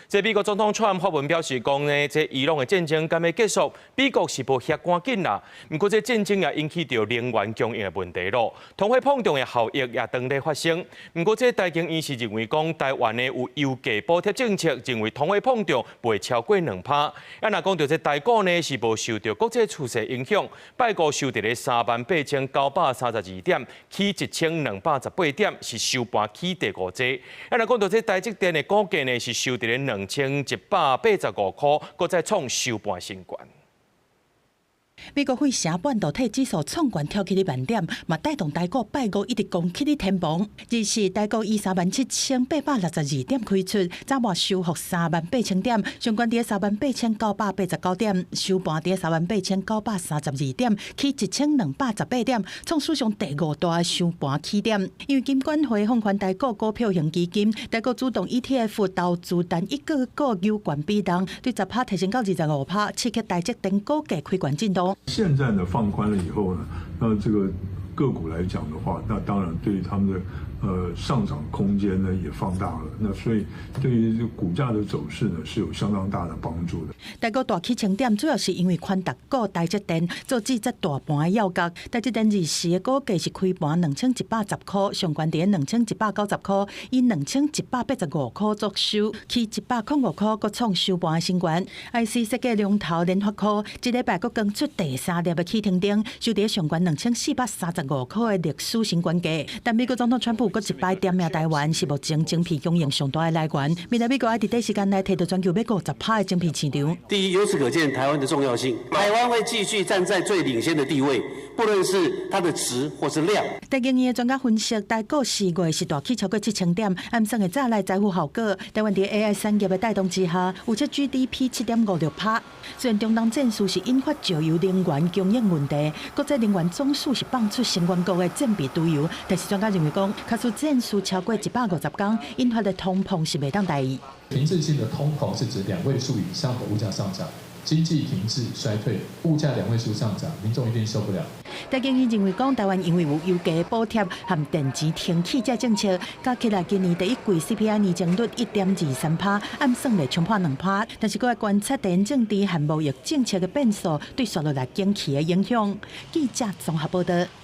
这美国总统川普发文表示讲呢，这伊朗的战争敢要结束，美国是无遐赶紧啦。不过这战争也引起到能源供应的问题咯，通货膨胀的效益也当在发生。不过这台经院是认为讲，台湾的有油价补贴政策，认为通货膨胀袂超过2%。啊，若讲到这台股呢，是无受到国际趋势影响，拜股收伫咧38932点，起1218点，是收盘起第5只。啊，若讲到这台积电的股价呢，是收伫咧2185块，搁再创收盘新高。美国费城半导体指数创高跳起1万点，嘛带动台股拜五一直攻起的天崩。日是台股以37862点开出，早末收复38000点，上关伫38989点，收盘伫38932点，起1218点，创史上第5大收盘起点。因为金管会放宽台股股票型基金，台股主动 ETF 投资单一个股有关比重对10%提升到25%，刺激台积电股价开关进度。现在呢放宽了以后呢，那这个个股来讲的话，那当然对于他们的上涨空间呢也放大了，那所以对于股价的走势呢是有相当大的帮助的。台股大起10点，主要是因为宽达股台积电做至这大盘的要角。台积电日时的股价是开盘2110块，上关伫2190块，以2185块作收，起105块，搁创收盘新高。IC 设计龙头联发科，一礼拜搁更出第3粒的起停灯，收伫上关2435块的历史新高价。但美国总统川普搁一摆点名台湾是目前晶片供应上大的来源，未来美国要伫短时间内摕到全球50%的晶片市场。第一，由此可见台湾的重要性，台湾会继续站在最领先的地位，不论是它的值或是量。台经院的专家分析，台股4月是大起超过7000点，暗算的早来财富效果。台湾伫 AI 产业的带动之下，预测 GDP 7.56%。虽然中东战事是引发石油能源供应问题，国际能源总署是放出成员国的战备石油，但是专家认为讲，假使战事超过150天，引发的通膨是袂当代议。停滞性的通膨是指2位数以上的物价上涨，经济停滞衰退，物价2位数上涨，民众一定受不了。台经院认为讲，台湾因为有油价补贴和电池停起这政策，加起来今年第一季 CPI 年增率1.23%，暗算袂冲破2%，但是佫要观察地缘政治和贸易政策的变数对续落来景气的影响。记者综合报道。